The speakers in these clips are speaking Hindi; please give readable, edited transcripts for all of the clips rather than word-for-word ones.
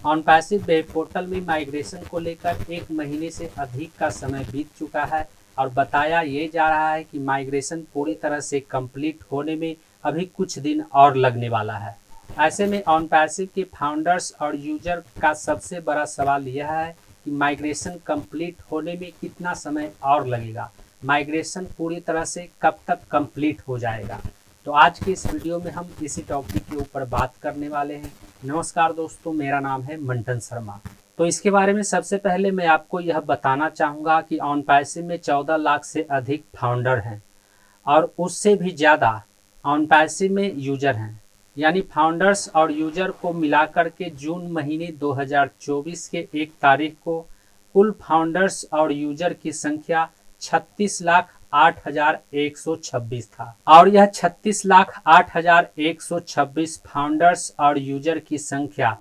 ऑनपैसिव वेब पोर्टल में माइग्रेशन को लेकर 1 महीने से अधिक का समय बीत चुका है और बताया ये जा रहा है कि माइग्रेशन पूरी तरह से कंप्लीट होने में अभी कुछ दिन और लगने वाला है। ऐसे में ऑनपैसिव के फाउंडर्स और यूजर का सबसे बड़ा सवाल यह है कि माइग्रेशन कंप्लीट होने में कितना समय और लगेगा, माइग्रेशन पूरी तरह से कब तक कंप्लीट हो जाएगा। तो आज के इस वीडियो में हम इसी टॉपिक के ऊपर बात करने वाले हैं। नमस्कार दोस्तों, मेरा नाम है मंटन शर्मा। तो इसके बारे में सबसे पहले मैं आपको यह बताना चाहूँगा कि ऑनपैसिव में 14 लाख से अधिक फाउंडर हैं और उससे भी ज़्यादा ऑनपैसिव में यूजर हैं। यानी फाउंडर्स और यूजर को मिलाकर के जून महीने 2024 के 1 तारीख को कुल फाउंडर्स और यूजर की संख्या 36,08,126 था और यह 36,08,126 फाउंडर्स और यूजर की संख्या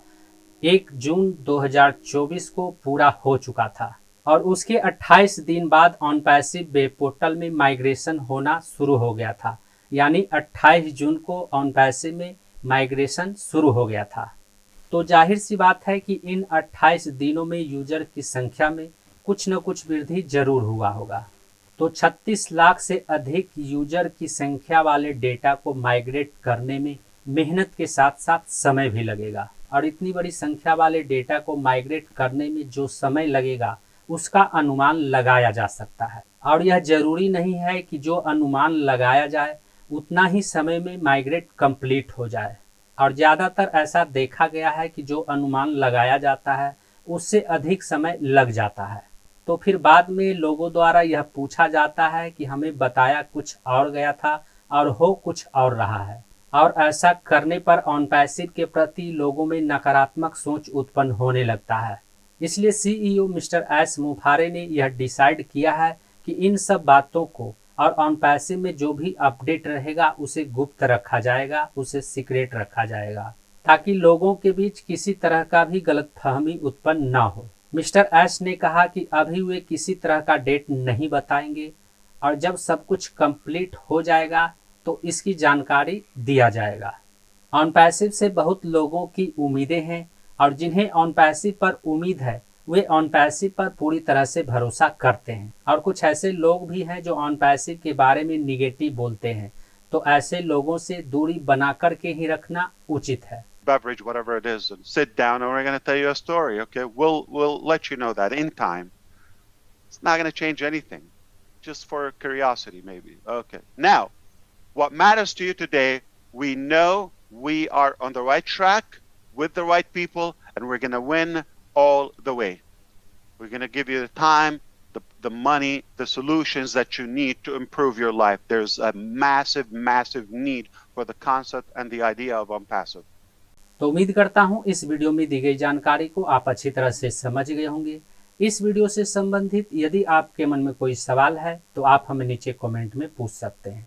1 जून 2024 को पूरा हो चुका था और उसके 28 दिन बाद ऑनपैसिव वेब पोर्टल में माइग्रेशन होना शुरू हो गया था। यानी 28 जून को ऑनपैसिव में माइग्रेशन शुरू हो गया था। तो जाहिर सी बात है कि इन 28 दिनों में यूजर की संख्या में कुछ न कुछ वृद्धि जरूर हुआ होगा। तो 36 लाख से अधिक यूजर की संख्या वाले डेटा को माइग्रेट करने में मेहनत के साथ साथ समय भी लगेगा और इतनी बड़ी संख्या वाले डेटा को माइग्रेट करने में जो समय लगेगा उसका अनुमान लगाया जा सकता है। और यह जरूरी नहीं है कि जो अनुमान लगाया जाए उतना ही समय में माइग्रेट कंप्लीट हो जाए और ज़्यादातर ऐसा देखा गया है कि जो अनुमान लगाया जाता है उससे अधिक समय लग जाता है। तो फिर बाद में लोगों द्वारा यह पूछा जाता है कि हमें बताया कुछ और गया था और हो कुछ और रहा है, और ऐसा करने पर ऑनपैसिव के प्रति लोगों में नकारात्मक सोच उत्पन्न होने लगता है। इसलिए सीईओ मिस्टर एस मुफारे ने यह डिसाइड किया है कि इन सब बातों को और ऑनपैसिव में जो भी अपडेट रहेगा उसे गुप्त रखा जाएगा, उसे सीक्रेट रखा जाएगा ताकि लोगों के बीच किसी तरह का भी गलतफहमी उत्पन्न न हो। मिस्टर एस ने कहा कि अभी वे किसी तरह का डेट नहीं बताएंगे और जब सब कुछ कंप्लीट हो जाएगा तो इसकी जानकारी दिया जाएगा। ऑनपैसिव से बहुत लोगों की उम्मीदें हैं और जिन्हें ऑनपैसिव पर उम्मीद है वे ऑनपैसिव पर पूरी तरह से भरोसा करते हैं और कुछ ऐसे लोग भी हैं जो ऑनपैसिव के बारे में निगेटिव बोलते हैं। तो ऐसे लोगों से दूरी बना करके ही रखना उचित है। Beverage, whatever it is, and sit down and we're going to tell you a story. Okay, we'll let you know that in time. It's not going to change anything, just for curiosity maybe. Okay, now what matters to you today, we know we are on the right track with the right people and we're going to win all the way. We're going to give you the time, the money, the solutions that you need to improve your life. There's a massive need for the concept and the idea of OnPassive. तो उम्मीद करता हूँ इस वीडियो में दी गई जानकारी को आप अच्छी तरह से समझ गए होंगे। इस वीडियो से संबंधित यदि आपके मन में कोई सवाल है तो आप हमें नीचे कमेंट में पूछ सकते हैं।